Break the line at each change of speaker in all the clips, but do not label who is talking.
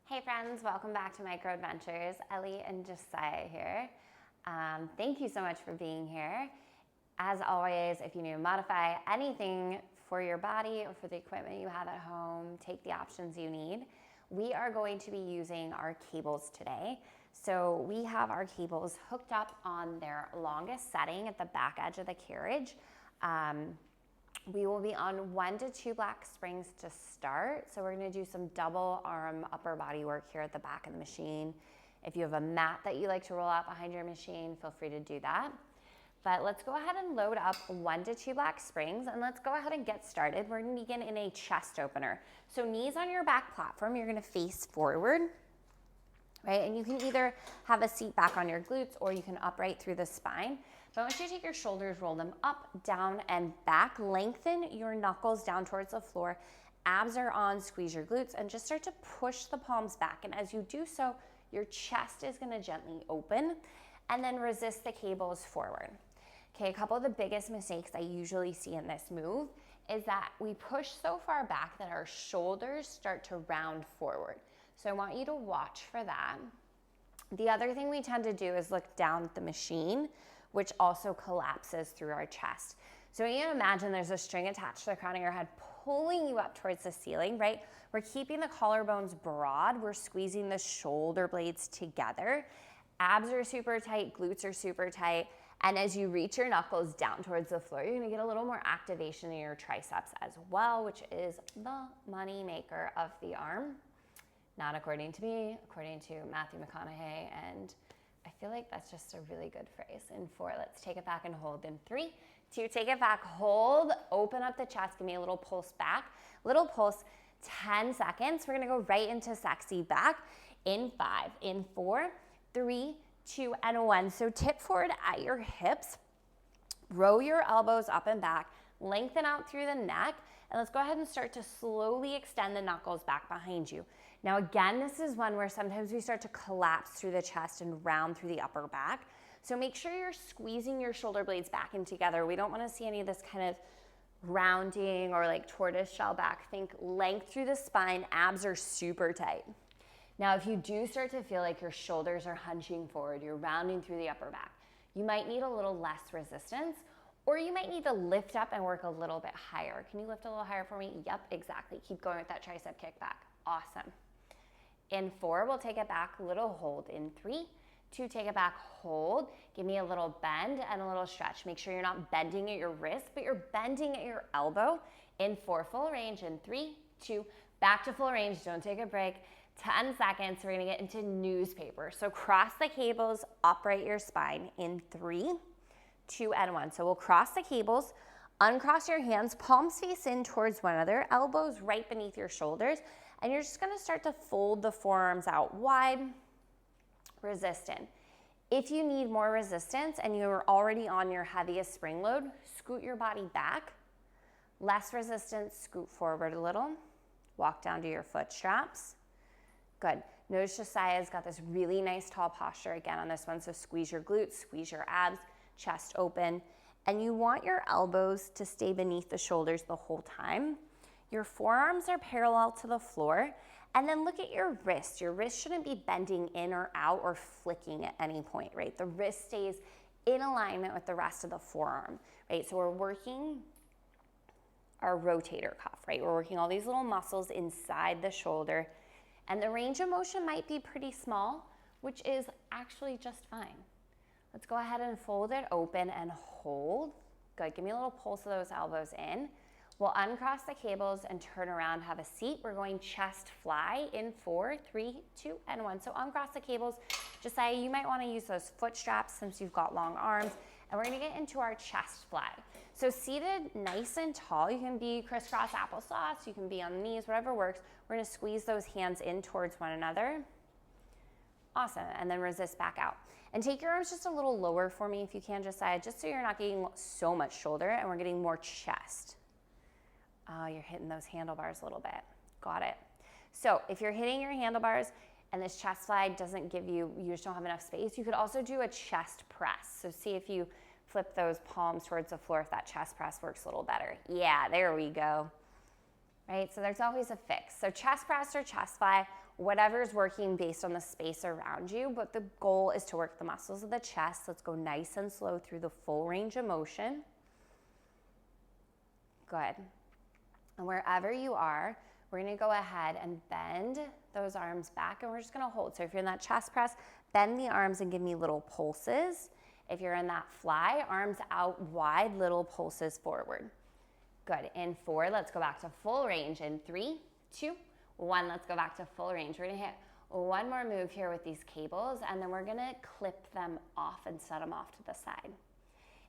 Hey friends, welcome back to Micro Adventures. Ellie and Josiah here. Thank you so much for being here. As always, if you need to modify anything for your body or for the equipment you have at home, take the options you need. We are going to be using our cables today. So we have our cables hooked up on their longest setting at the back edge of the carriage. We will be on 1 to 2 black springs to start. So we're gonna do some double arm upper body work here at the back of the machine. If you have a mat that you like to roll out behind your machine, feel free to do that. But let's go ahead and load up 1 to 2 black springs and let's go ahead and get started. We're gonna begin in a chest opener. So knees on your back platform, you're gonna face forward, right? And you can either have a seat back on your glutes or you can upright through the spine. But I want you to take your shoulders, roll them up, down, and back. Lengthen your knuckles down towards the floor. Abs are on, squeeze your glutes, and just start to push the palms back. And as you do so, your chest is gonna gently open, and then resist the cables forward. Okay, a couple of the biggest mistakes I usually see in this move is that we push so far back that our shoulders start to round forward. So I want you to watch for that. The other thing we tend to do is look down at the machine, which also collapses through our chest. So you can imagine there's a string attached to the crown of your head pulling you up towards the ceiling, right? We're keeping the collarbones broad. We're squeezing the shoulder blades together. Abs are super tight, glutes are super tight. And as you reach your knuckles down towards the floor, you're gonna get a little more activation in your triceps as well, which is the money maker of the arm. Not according to me, according to Matthew McConaughey, and I feel like that's just a really good phrase. In 4, let's take it back and hold. In 3, 2, take it back, hold, open up the chest, give me a little pulse back. Little pulse, 10 seconds. We're gonna go right into sexy back. In 5, in 4, 3, 2, and 1. So tip forward at your hips, row your elbows up and back, lengthen out through the neck, and let's go ahead and start to slowly extend the knuckles back behind you. Now again, this is one where sometimes we start to collapse through the chest and round through the upper back. So make sure you're squeezing your shoulder blades back in together. We don't want to see any of this kind of rounding or like tortoise shell back. Think length through the spine, abs are super tight. Now if you do start to feel like your shoulders are hunching forward, you're rounding through the upper back, you might need a little less resistance, or you might need to lift up and work a little bit higher. Can you lift a little higher for me? Yep, exactly. Keep going with that tricep kickback. Awesome. In 4, we'll take it back, little hold. In 3, 2, take it back, hold. Give me a little bend and a little stretch. Make sure you're not bending at your wrist, but you're bending at your elbow. In 4, full range. In 3, 2, back to full range. Don't take a break. 10 seconds, we're gonna get into newspaper. So cross the cables, upright your spine. In 3, 2, and 1. So we'll cross the cables, uncross your hands, palms face in towards one another, elbows right beneath your shoulders, and you're just gonna start to fold the forearms out wide, resistant. If you need more resistance and you're already on your heaviest spring load, scoot your body back. Less resistance, scoot forward a little. Walk down to your foot straps. Good. Notice Josiah's got this really nice tall posture again on this one, so squeeze your glutes, squeeze your abs, chest open, and you want your elbows to stay beneath the shoulders the whole time. Your forearms are parallel to the floor, and then look at your wrist. Your wrist shouldn't be bending in or out or flicking at any point, right? The wrist stays in alignment with the rest of the forearm, right? So we're working our rotator cuff, right? We're working all these little muscles inside the shoulder, and the range of motion might be pretty small, which is actually just fine. Let's go ahead and fold it open and hold. Good, give me a little pulse of those elbows in. We'll uncross the cables and turn around, have a seat. We're going chest fly in 4, 3, 2, and 1. So uncross the cables. Josiah, you might want to use those foot straps since you've got long arms. And we're going to get into our chest fly. So seated nice and tall, you can be crisscross applesauce, you can be on the knees, whatever works. We're going to squeeze those hands in towards one another. Awesome, and then resist back out. And take your arms just a little lower for me if you can, Josiah, just so you're not getting so much shoulder and we're getting more chest. Oh, you're hitting those handlebars a little bit. Got it. So if you're hitting your handlebars and this chest fly doesn't give you, you just don't have enough space, you could also do a chest press. So see if you flip those palms towards the floor, if that chest press works a little better. Yeah, there we go. right? So there's always a fix. So chest press or chest fly, whatever's working based on the space around you, but the goal is to work the muscles of the chest. Let's go nice and slow through the full range of motion. Good. And wherever you are, we're gonna go ahead and bend those arms back, and we're just gonna hold. So if you're in that chest press, bend the arms and give me little pulses. If you're in that fly, arms out wide, little pulses forward. Good. In 4, let's go back to full range. In 3, 2, 1, let's go back to full range. We're gonna hit one more move here with these cables, and then we're gonna clip them off and set them off to the side.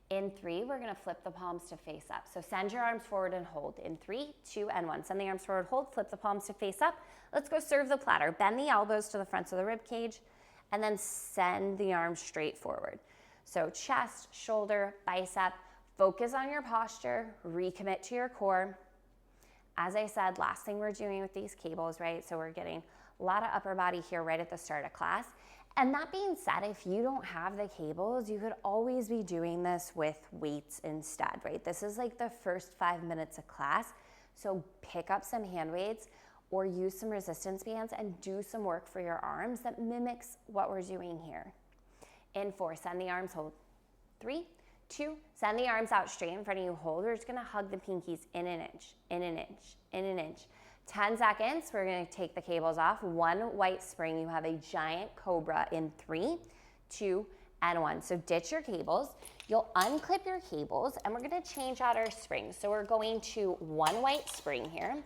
In 3, we're gonna flip the palms to face up. So send your arms forward and hold. In 3, 2, and 1. Send the arms forward, hold, flip the palms to face up. Let's go serve the platter. Bend the elbows to the fronts of the rib cage, and then send the arms straight forward. So chest, shoulder, bicep, focus on your posture, recommit to your core. As I said, last thing we're doing with these cables, right? So we're getting a lot of upper body here right at the start of class. And that being said, if you don't have the cables, you could always be doing this with weights instead, right? This is like the first 5 minutes of class. So pick up some hand weights or use some resistance bands and do some work for your arms that mimics what we're doing here. In 4, send the arms, hold. 3, 2, send the arms out straight in front of you, hold. We're just gonna hug the pinkies in an inch, in an inch, in an inch. 10 seconds, we're gonna take the cables off. 1 white spring, you have a giant cobra in 3, 2, and 1. So ditch your cables. You'll unclip your cables, and we're gonna change out our springs. So we're going to 1 white spring here,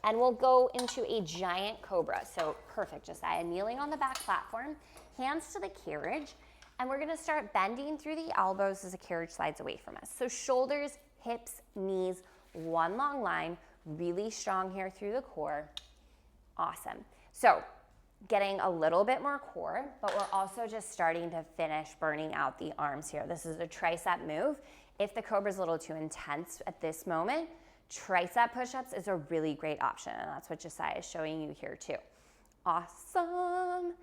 and we'll go into a giant cobra. So perfect, Josiah. Kneeling on the back platform, hands to the carriage, and we're gonna start bending through the elbows as the carriage slides away from us. So shoulders, hips, knees, one long line, really strong here through the core. Awesome. So getting a little bit more core, but we're also just starting to finish burning out the arms here. This is a tricep move. If the cobra's a little too intense at this moment, tricep push-ups is a really great option, and that's what Josiah is showing you here too. Awesome.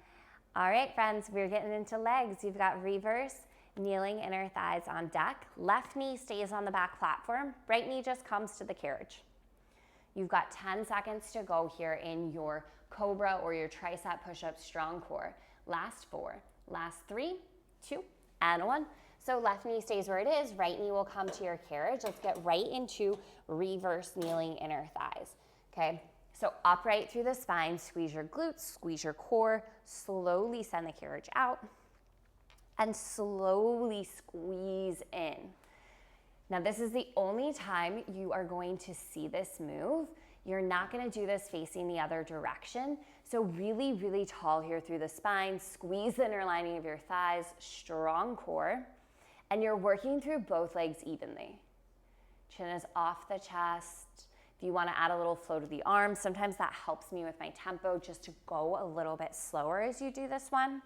All right, friends, we're getting into legs. You've got reverse, kneeling inner thighs on deck. Left knee stays on the back platform. Right knee just comes to the carriage. You've got 10 seconds to go here in your cobra or your tricep push-up strong core. Last 4, last 3, 2, and 1. So left knee stays where it is. Right knee will come to your carriage. Let's get right into reverse kneeling inner thighs, okay? So upright through the spine, squeeze your glutes, squeeze your core, slowly send the carriage out, and slowly squeeze in. Now this is the only time you are going to see this move. You're not gonna do this facing the other direction. So really, really tall here through the spine, squeeze the inner lining of your thighs, strong core, and you're working through both legs evenly. Chin is off the chest. If you wanna add a little flow to the arms, sometimes that helps me with my tempo just to go a little bit slower as you do this one.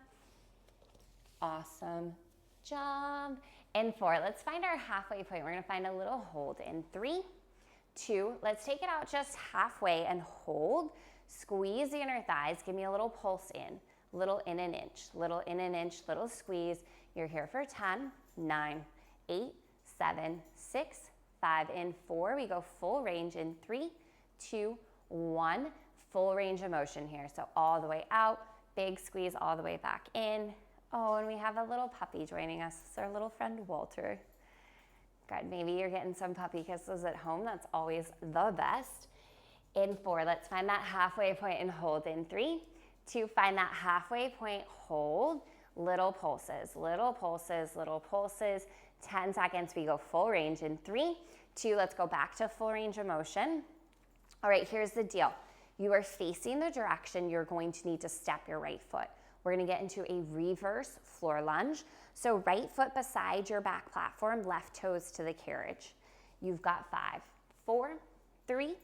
Awesome job. In 4, let's find our halfway point. We're gonna find a little hold. In 3, 2, let's take it out just halfway and hold. Squeeze the inner thighs, give me a little pulse in. Little in an inch, little in an inch, little squeeze. You're here for 10, 9, 8, 7, 6, 5. In 4, we go full range. In 3, 2, 1, full range of motion here. So all the way out, big squeeze all the way back in. Oh, and we have a little puppy joining us. It's our little friend Walter. Good, maybe you're getting some puppy kisses at home. That's always the best. In 4, let's find that halfway point and hold. In 3, 2, find that halfway point, hold. Little pulses, little pulses, little pulses. 10 seconds, we go full range. In 3, 2, let's go back to full range of motion. All right, here's the deal. You are facing the direction you're going to need to step your right foot. We're gonna get into a reverse floor lunge. So right foot beside your back platform, left toes to the carriage. You've got 5, 4, 3,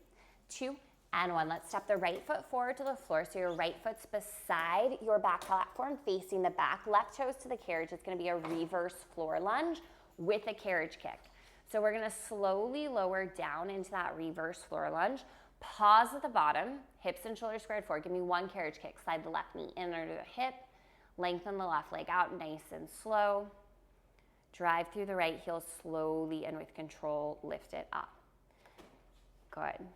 2, and 1. Let's step the right foot forward to the floor. So your right foot's beside your back platform, facing the back, left toes to the carriage. It's gonna be a reverse floor lunge with a carriage kick. So we're gonna slowly lower down into that reverse floor lunge. Pause at the bottom, hips and shoulders squared forward. Give me 1 carriage kick. Slide the left knee in under the hip. Lengthen the left leg out nice and slow. Drive through the right heel slowly and with control, lift it up. Good.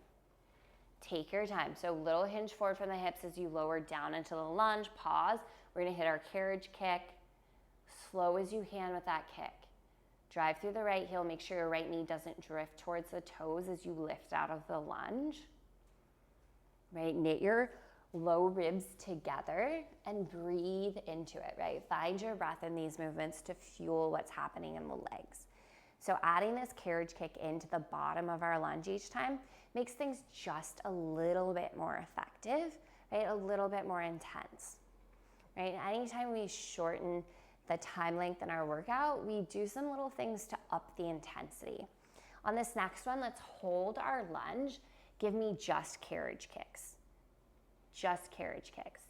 Take your time. So little hinge forward from the hips as you lower down into the lunge. Pause. We're gonna hit our carriage kick. Slow as you can with that kick. Drive through the right heel. Make sure your right knee doesn't drift towards the toes as you lift out of the lunge. Right, knit your low ribs together and breathe into it, right? Find your breath in these movements to fuel what's happening in the legs. So adding this carriage kick into the bottom of our lunge each time makes things just a little bit more effective, right? A little bit more intense, right? Anytime we shorten the time length in our workout, we do some little things to up the intensity. On this next one, let's hold our lunge. Give me just carriage kicks. Just carriage kicks.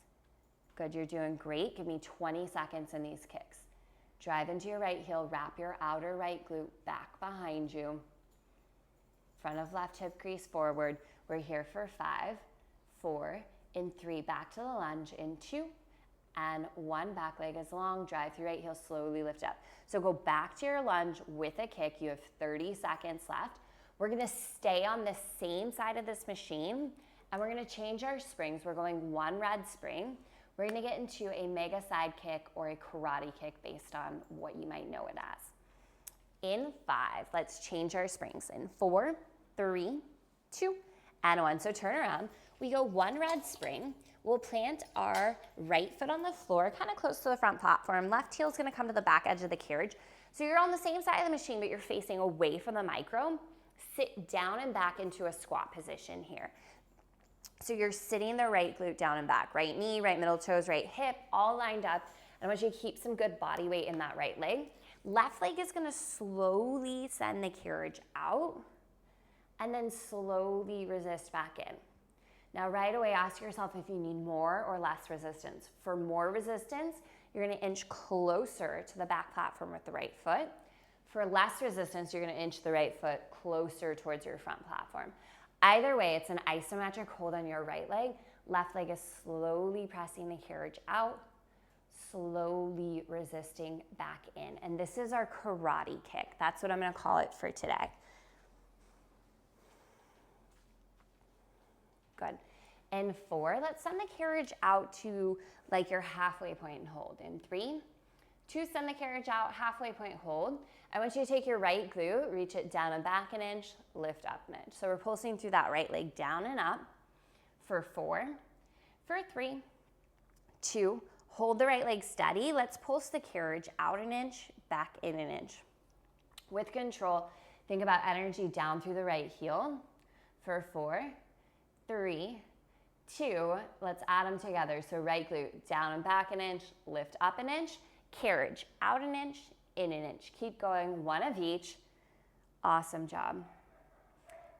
Good, you're doing great. Give me 20 seconds in these kicks. Drive into your right heel, wrap your outer right glute back behind you. Front of left hip crease forward. We're here for 5, 4, in 3, back to the lunge, in 2, and 1, back leg is long, drive through right heel, slowly lift up. So go back to your lunge with a kick. You have 30 seconds left. We're gonna stay on the same side of this machine, and we're gonna change our springs. We're going 1 red spring. We're gonna get into a mega side kick or a karate kick based on what you might know it as. In 5, let's change our springs. In 4, 3, 2, and 1. So turn around. We go 1 red spring. We'll plant our right foot on the floor, kind of close to the front platform. Left heel is gonna come to the back edge of the carriage. So you're on the same side of the machine, but you're facing away from the micro. Sit down and back into a squat position here. So you're sitting the right glute down and back, right knee, right middle toes, right hip, all lined up. And I want you to keep some good body weight in that right leg. Left leg is gonna slowly send the carriage out and then slowly resist back in. Now right away, ask yourself if you need more or less resistance. For more resistance, you're gonna inch closer to the back platform with the right foot. For less resistance, you're gonna inch the right foot closer towards your front platform. Either way, it's an isometric hold on your right leg. Left leg is slowly pressing the carriage out, slowly resisting back in. And this is our karate kick. That's what I'm gonna call it for today. Good. In 4, let's send the carriage out to like your halfway point and hold. In 3, 2, send the carriage out, halfway point, hold. I want you to take your right glute, reach it down and back an inch, lift up an inch. So we're pulsing through that right leg down and up for 4, for 3, 2, hold the right leg steady. Let's pulse the carriage out an inch, back in an inch. With control, think about energy down through the right heel for 4, 3, 2, let's add them together. So right glute down and back an inch, lift up an inch, carriage out an inch, in an inch. Keep going, 1 of each. Awesome job.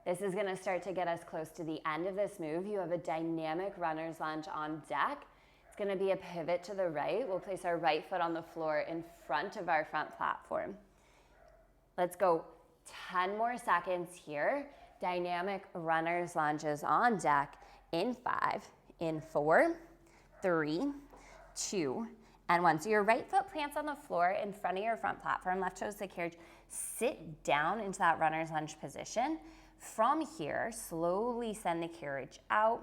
This is gonna start to get us close to the end of this move. You have a dynamic runner's lunge on deck. It's gonna be a pivot to the right. We'll place our right foot on the floor in front of our front platform. Let's go 10 more seconds here. Dynamic runner's lunges on deck in 5, in 4, 3, 2, and 1. So your right foot plants on the floor in front of your front platform, left toes to the carriage. Sit down into that runner's lunge position. From here, slowly send the carriage out.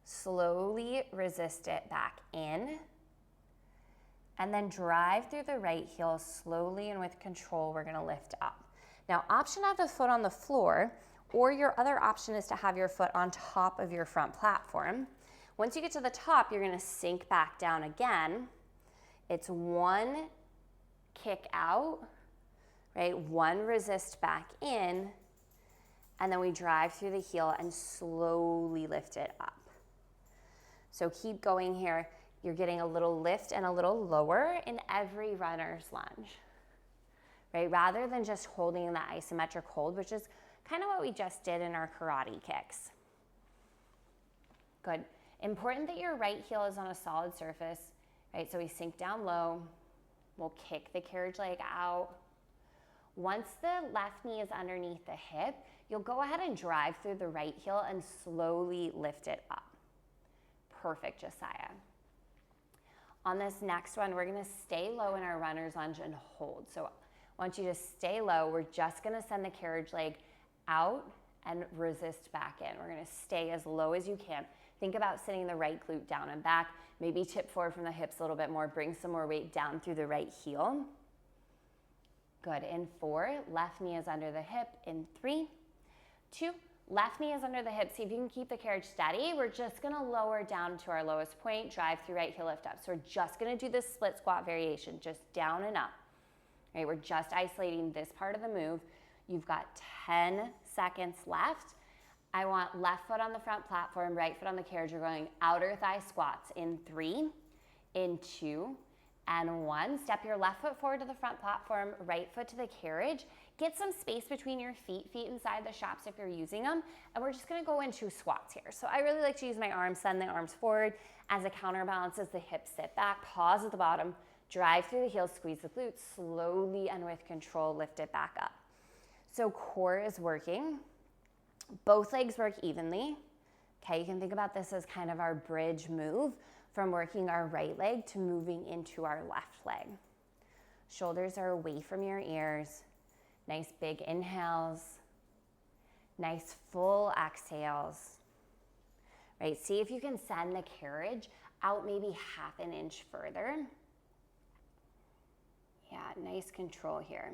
Slowly resist it back in. And then drive through the right heel slowly and with control, we're gonna lift up. Now, option to have the foot on the floor, or your other option is to have your foot on top of your front platform. Once you get to the top, you're gonna sink back down again. It's 1 kick out, right? 1 resist back in, and then we drive through the heel and slowly lift it up. So keep going here. You're getting a little lift and a little lower in every runner's lunge, right? Rather than just holding that isometric hold, which is kind of what we just did in our karate kicks. Good. Important that your right heel is on a solid surface, right? So we sink down low, we'll kick the carriage leg out. Once the left knee is underneath the hip, you'll go ahead and drive through the right heel and slowly lift it up. Perfect, Josiah. On this next one, we're gonna stay low in our runner's lunge and hold. So I want you to stay low. We're just gonna send the carriage leg out and resist back in. We're gonna stay as low as you can. Think about sitting the right glute down and back. Maybe tip forward from the hips a little bit more. Bring some more weight down through the right heel. Good. In 4, left knee is under the hip. In 3, 2, left knee is under the hip. See if you can keep the carriage steady. We're just gonna lower down to our lowest point. Drive through right heel, lift up. So we're just gonna do this split squat variation, just down and up. Right, we're just isolating this part of the move. You've got 10 seconds left. I want left foot on the front platform, right foot on the carriage. You're going outer thigh squats in 3, in 2, and 1. Step your left foot forward to the front platform, right foot to the carriage. Get some space between your feet inside the straps if you're using them. And we're just gonna go into squats here. So I really like to use my arms, send the arms forward as a counterbalance as the hips sit back. Pause at the bottom, drive through the heels, squeeze the glutes, slowly and with control, lift it back up. So core is working. Both legs work evenly. Okay, you can think about this as kind of our bridge move from working our right leg to moving into our left leg. Shoulders are away from your ears. Nice big inhales. Nice full exhales. Right, see if you can send the carriage out maybe half an inch further. Yeah, nice control here.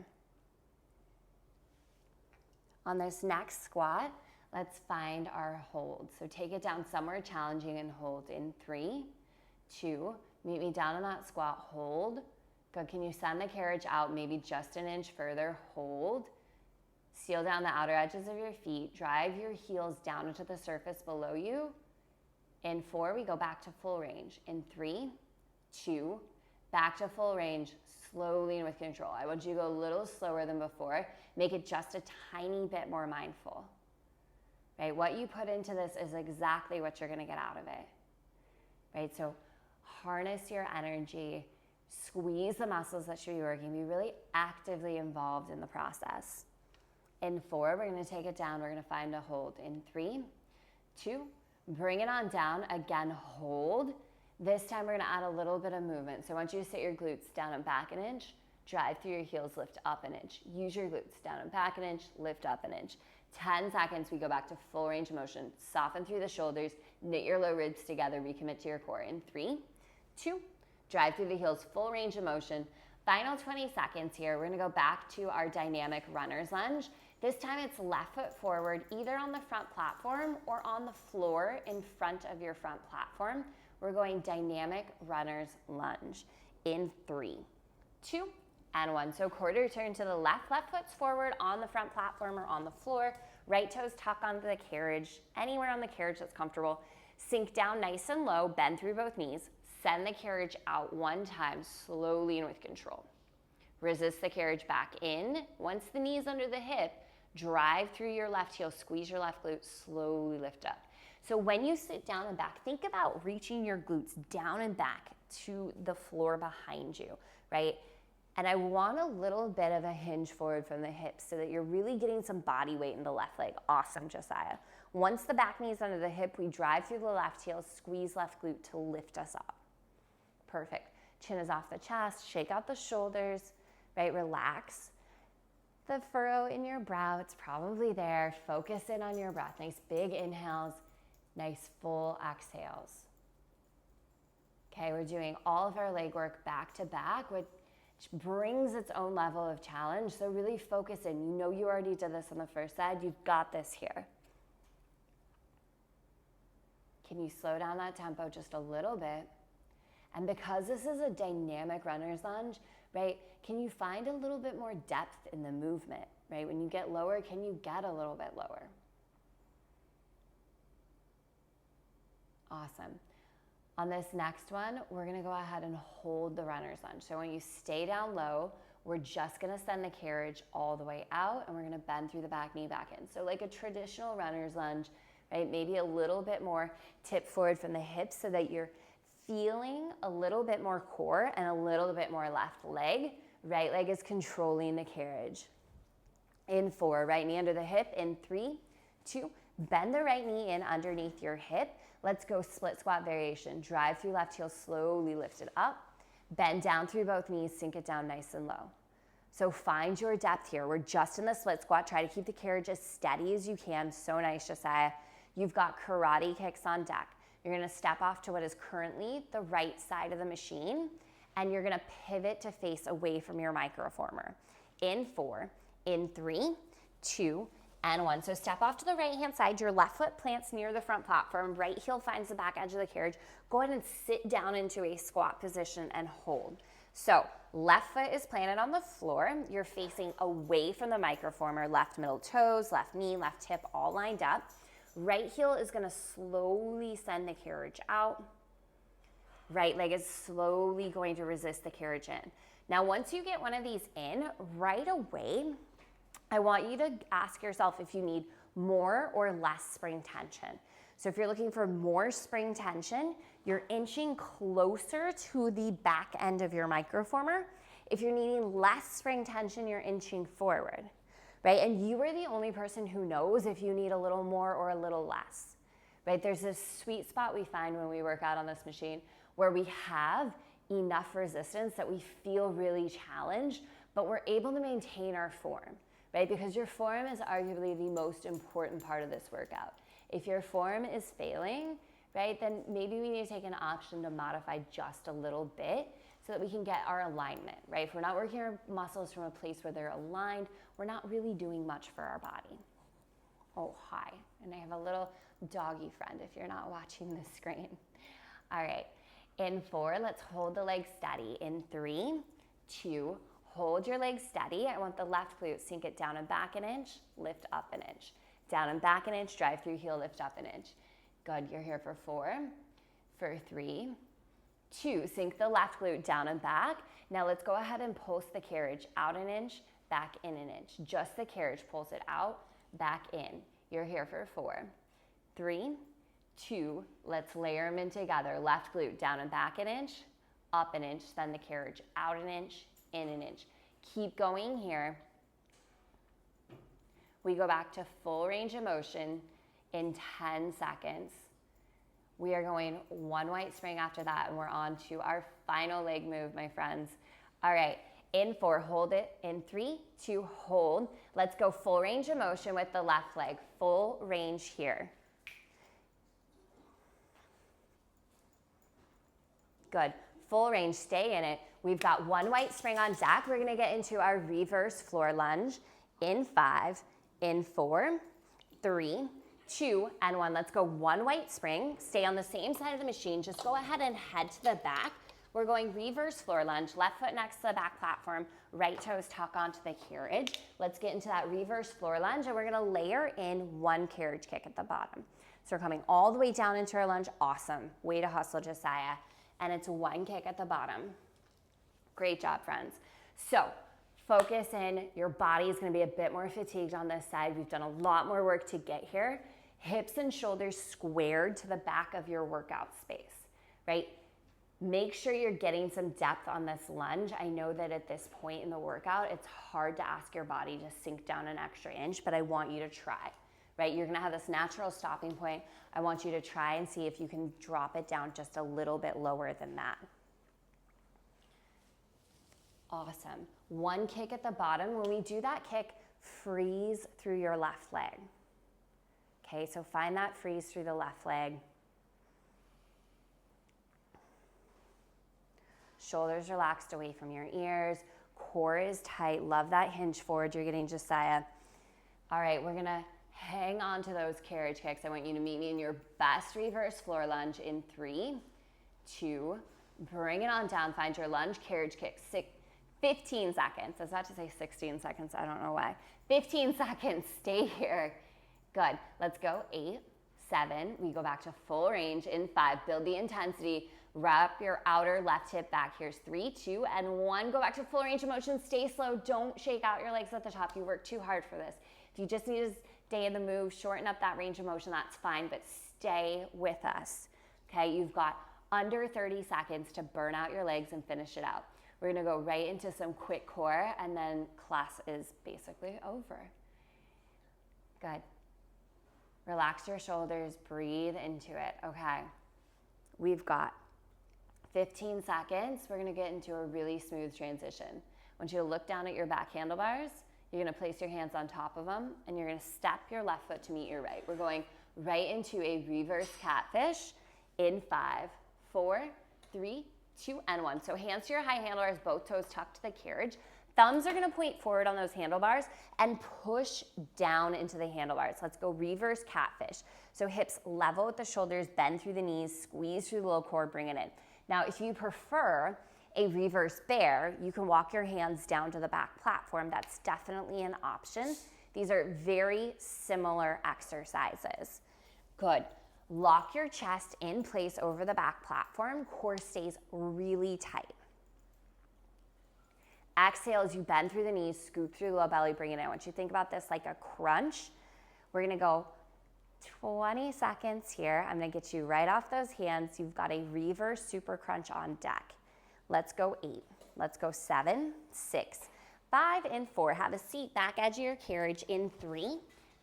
On this next squat, let's find our hold. So take it down somewhere challenging and hold in 3, 2, meet me down in that squat, hold. Good, can you send the carriage out maybe just an inch further, hold. Seal down the outer edges of your feet, drive your heels down into the surface below you. In 4, we go back to full range. In 3, 2, back to full range, slowly and with control. I want you to go a little slower than before. Make it just a tiny bit more mindful. Right? What you put into this is exactly what you're going to get out of it. Right? So harness your energy, squeeze the muscles that you're working, be really actively involved in the process. In 4, we're going to take it down. We're going to find a hold. In 3, 2, bring it on down. Again, hold. This time we're going to add a little bit of movement. So I want you to sit your glutes down and back an inch, drive through your heels, lift up an inch. Use your glutes down and back an inch, lift up an inch. 10 seconds, we go back to full range of motion. Soften through the shoulders, knit your low ribs together, recommit to your core. In 3, 2, drive through the heels, full range of motion. Final 20 seconds here. We're gonna go back to our dynamic runner's lunge. This time it's left foot forward, either on the front platform or on the floor in front of your front platform. We're going dynamic runner's lunge in 3, 2, and 1. So quarter turn to the left. Left foot's forward on the front platform or on the floor. Right toes tuck onto the carriage, anywhere on the carriage that's comfortable. Sink down nice and low, bend through both knees. Send the carriage out 1 time, slowly and with control. Resist the carriage back in. Once the knee is under the hip, drive through your left heel, squeeze your left glute, slowly lift up. So when you sit down and back, think about reaching your glutes down and back to the floor behind you, right? And I want a little bit of a hinge forward from the hips so that you're really getting some body weight in the left leg. Awesome, Josiah. Once the back knee is under the hip, we drive through the left heel, squeeze left glute to lift us up. Perfect. Chin is off the chest, shake out the shoulders, right? Relax the furrow in your brow. It's probably there. Focus in on your breath. Nice big inhales, nice full exhales. Okay, we're doing all of our leg work back to back, which brings its own level of challenge. So really focus in. You know you already did this on the first side. You've got this here. Can you slow down that tempo just a little bit? And because this is a dynamic runner's lunge, right, can you find a little bit more depth in the movement, right? When you get lower, can you get a little bit lower? Awesome. On this next one, we're gonna go ahead and hold the runner's lunge. So when you stay down low, we're just gonna send the carriage all the way out and we're gonna bend through the back knee back in. So like a traditional runner's lunge, right? Maybe a little bit more tip forward from the hips so that you're feeling a little bit more core and a little bit more left leg. Right leg is controlling the carriage. In 4, right knee under the hip. In 3, 2, bend the right knee in underneath your hip. Let's go split squat variation. Drive through left heel, slowly lift it up. Bend down through both knees, sink it down nice and low. So find your depth here. We're just in the split squat. Try to keep the carriage as steady as you can. So nice, Josiah. You've got karate kicks on deck. You're gonna step off to what is currently the right side of the machine, and you're gonna pivot to face away from your microformer. In 4, in 3, 2, and 1. So step off to the right-hand side. Your left foot plants near the front platform. Right heel finds the back edge of the carriage. Go ahead and sit down into a squat position and hold. So left foot is planted on the floor. You're facing away from the microformer. Left middle toes, left knee, left hip, all lined up. Right heel is gonna slowly send the carriage out. Right leg is slowly going to resist the carriage in. Now, once you get one of these in, right away, I want you to ask yourself if you need more or less spring tension. So if you're looking for more spring tension, you're inching closer to the back end of your microformer. If you're needing less spring tension, you're inching forward, right? And you are the only person who knows if you need a little more or a little less, right? There's this sweet spot we find when we work out on this machine where we have enough resistance that we feel really challenged, but we're able to maintain our form, right? Because your form is arguably the most important part of this workout. If your form is failing, right, then maybe we need to take an option to modify just a little bit so that we can get our alignment, right? If we're not working our muscles from a place where they're aligned, we're not really doing much for our body. Oh, hi. And I have a little doggy friend if you're not watching the screen. All right. In 4, let's hold the leg steady. In 3, 2, hold your leg steady. I want the left glute, sink it down and back an inch, lift up an inch. Down and back an inch, drive through heel, lift up an inch. Good, you're here for 4, for 3, 2, sink the left glute down and back. Now let's go ahead and pulse the carriage out an inch, back in an inch. Just the carriage, pulse it out, back in. You're here for 4, 3, 2, let's layer them in together. Left glute down and back an inch, up an inch, then the carriage out an inch, in an inch. Keep going here. We go back to full range of motion in 10 seconds. We are going one white spring after that, and we're on to our final leg move, my friends. All right, in 4, hold it. In 3, 2, hold. Let's go full range of motion with the left leg. Full range here. Good. Full range, stay in it. We've got one white spring on deck. We're gonna get into our reverse floor lunge in 5, in 4, 3, 2, and 1. Let's go one white spring. Stay on the same side of the machine. Just go ahead and head to the back. We're going reverse floor lunge, left foot next to the back platform, right toes tuck onto the carriage. Let's get into that reverse floor lunge, and we're gonna layer in one carriage kick at the bottom. So we're coming all the way down into our lunge. Awesome. Way to hustle, Josiah. And it's one kick at the bottom. Great job, friends. So focus in. Your body is going to be a bit more fatigued on this side. We've done a lot more work to get here. Hips and shoulders squared to the back of your workout space, right? Make sure you're getting some depth on this lunge. I know that at this point in the workout, it's hard to ask your body to sink down an extra inch, but I want you to try, right? You're gonna have this natural stopping point. I want you to try and see if you can drop it down just a little bit lower than that. Awesome. One kick at the bottom. When we do that kick, freeze through your left leg. Okay, so find that freeze through the left leg. Shoulders relaxed away from your ears. Core is tight. Love that hinge forward you're getting, Josiah. All right, we're gonna hang on to those carriage kicks. I want you to meet me in your best reverse floor lunge in 3, 2, bring it on down. Find your lunge carriage kick. 15 seconds. I was about to say 16 seconds. I don't know why. 15 seconds. Stay here. Good. Let's go. 8, 7. We go back to full range in 5. Build the intensity. Wrap your outer left hip back. Here's 3, 2, and 1. Go back to full range of motion. Stay slow. Don't shake out your legs at the top. You worked too hard for this. If you just need to stay in the move, shorten up that range of motion, that's fine, but stay with us. Okay, you've got under 30 seconds to burn out your legs and finish it out. We're gonna go right into some quick core, and then class is basically over. Good. Relax your shoulders, breathe into it. Okay, we've got 15 seconds. We're gonna get into a really smooth transition. want you to look down at your back handlebars. You're gonna place your hands on top of them, and you're gonna step your left foot to meet your right. We're going right into a reverse catfish in 5, 4, 3, 2, and 1. So hands to your high handlebars, both toes tucked to the carriage. Thumbs are gonna point forward on those handlebars and push down into the handlebars. Let's go reverse catfish. So hips level with the shoulders, bend through the knees, squeeze through the low core, bring it in. Now, if you prefer a reverse bear, you can walk your hands down to the back platform. That's definitely an option. These are very similar exercises. Good. Lock your chest in place over the back platform. Core stays really tight. Exhale as you bend through the knees, scoop through the low belly, bring it in. I want you to think about this like a crunch. We're gonna go 20 seconds here. I'm gonna get you right off those hands. You've got a reverse super crunch on deck. Let's go 8. Let's go 7, 6, 5, and 4. Have a seat, back edge of your carriage in 3,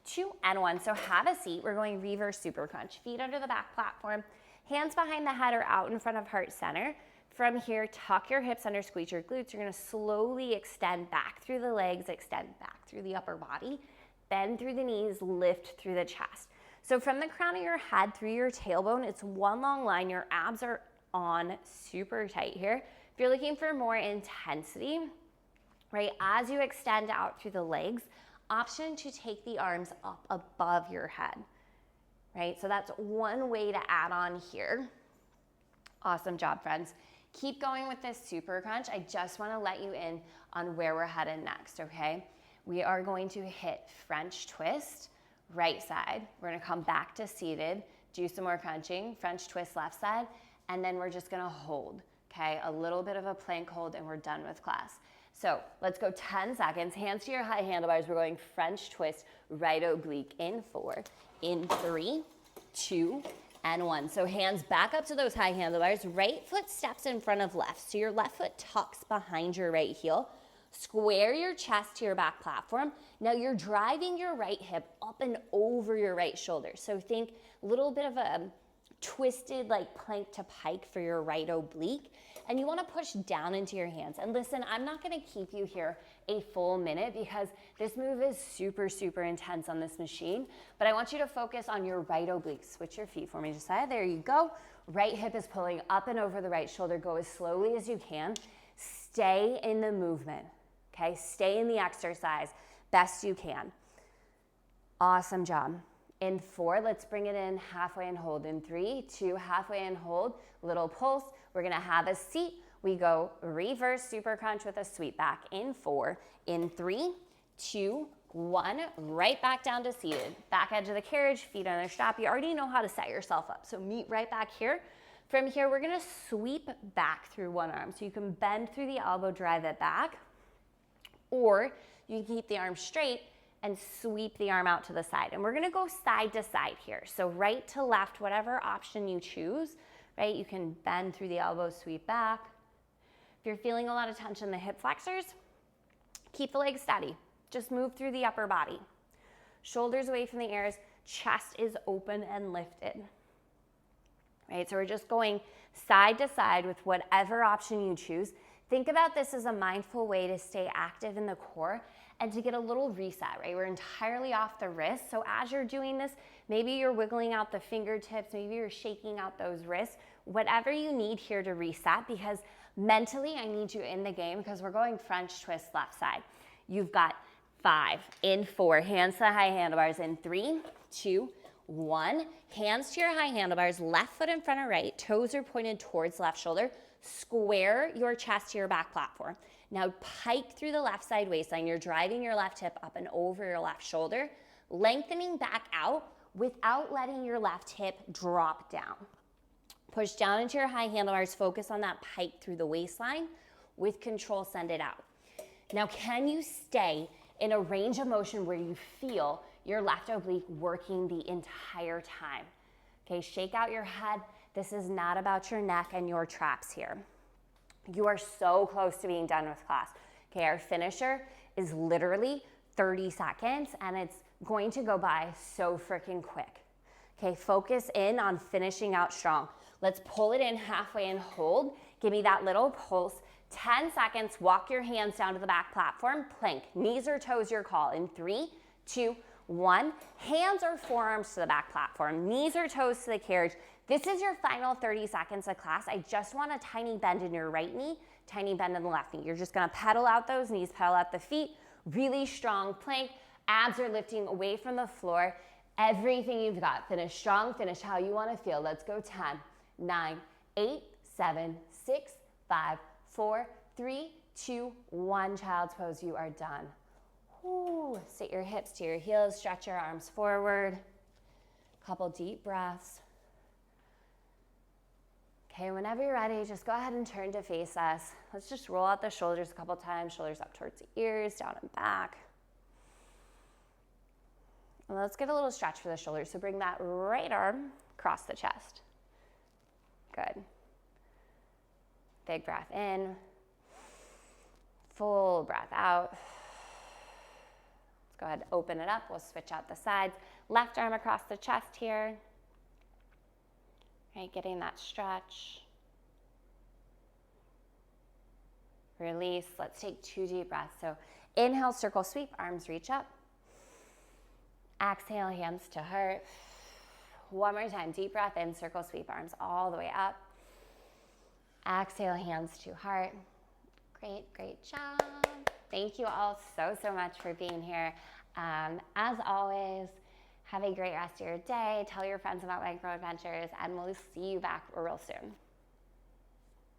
2, and 1. So have a seat. We're going reverse super crunch. Feet under the back platform, hands behind the head or out in front of heart center. From here, tuck your hips under, squeeze your glutes. You're gonna slowly extend back through the legs, extend back through the upper body, bend through the knees, lift through the chest. So from the crown of your head through your tailbone, it's one long line. Your abs are on super tight here. If you're looking for more intensity, right, as you extend out through the legs, option to take the arms up above your head, right? So that's one way to add on here. Awesome job, friends. Keep going with this super crunch. I just wanna let you in on where we're headed next, okay? We are going to hit French twist, right side. We're gonna come back to seated, do some more crunching, French twist left side, and then we're just gonna hold, okay? A little bit of a plank hold and we're done with class. So let's go 10 seconds, hands to your high handlebars. We're going French twist, right oblique in 4, in 3, 2, and 1. So hands back up to those high handlebars, right foot steps in front of left. So your left foot tucks behind your right heel. Square your chest to your back platform. Now you're driving your right hip up and over your right shoulder. So think a little bit of a twisted like plank to pike for your right oblique. And you wanna push down into your hands. And listen, I'm not gonna keep you here a full minute because this move is super, super intense on this machine. But I want you to focus on your right oblique. Switch your feet for me, Josiah. There you go. Right hip is pulling up and over the right shoulder. Go as slowly as you can. Stay in the movement. Okay, stay in the exercise best you can. Awesome job. In 4, let's bring it in halfway and hold. In 3, 2, halfway and hold, little pulse. We're gonna have a seat. We go reverse super crunch with a sweep back. In 4, in 3, 2, 1, right back down to seated. Back edge of the carriage, feet on the strap. You already know how to set yourself up. So meet right back here. From here, we're gonna sweep back through one arm. So you can bend through the elbow, drive it back. Or you can keep the arm straight and sweep the arm out to the side. And we're gonna go side to side here. So right to left, whatever option you choose, right? You can bend through the elbow, sweep back. If you're feeling a lot of tension in the hip flexors, keep the legs steady. Just move through the upper body. Shoulders away from the ears, chest is open and lifted. Right, so we're just going side to side with whatever option you choose. Think about this as a mindful way to stay active in the core and to get a little reset, right? We're entirely off the wrist. So as you're doing this, maybe you're wiggling out the fingertips, maybe you're shaking out those wrists, whatever you need here to reset, because mentally I need you in the game because we're going French twist left side. You've got 5, in 4, hands to the high handlebars, in 3, 2, 1, hands to your high handlebars, left foot in front of right, toes are pointed towards left shoulder. Square your chest to your back platform. Now pike through the left side waistline. You're driving your left hip up and over your left shoulder, lengthening back out without letting your left hip drop down. Push down into your high handlebars, focus on that pike through the waistline. With control, send it out. Now, can you stay in a range of motion where you feel your left oblique working the entire time? Okay, shake out your head. This is not about your neck and your traps here. You are so close to being done with class. Okay, our finisher is literally 30 seconds and it's going to go by so freaking quick. Okay, focus in on finishing out strong. Let's pull it in halfway and hold. Give me that little pulse 10 seconds, walk your hands down to the back platform, plank, knees or toes your call in 3, 2, 1. Hands or forearms to the back platform, knees or toes to the carriage. This is your final 30 seconds of class. I just want a tiny bend in your right knee, tiny bend in the left knee. You're just gonna pedal out those knees, pedal out the feet, really strong plank. Abs are lifting away from the floor. Everything you've got. Finish strong, finish how you wanna feel. Let's go 10, 9, 8, 7, 6, 5, 4, 3, 2, 1. Child's pose, you are done. Ooh, sit your hips to your heels, stretch your arms forward. Couple deep breaths. Okay, whenever you're ready, just go ahead and turn to face us. Let's just roll out the shoulders a couple times, shoulders up towards the ears, down and back. And let's get a little stretch for the shoulders. So bring that right arm across the chest. Good. Big breath in. Full breath out. Let's go ahead and open it up. We'll switch out the sides. Left arm across the chest here. Right, getting that stretch. Release. Let's take 2 deep breaths. So inhale, circle sweep, arms reach up. Exhale, hands to heart. One more time, deep breath in, circle sweep, arms all the way up. Exhale, hands to heart. Great, great job. Thank you all so much for being here. As always, have a great rest of your day. Tell your friends about Micro Adventures, and we'll see you back real soon.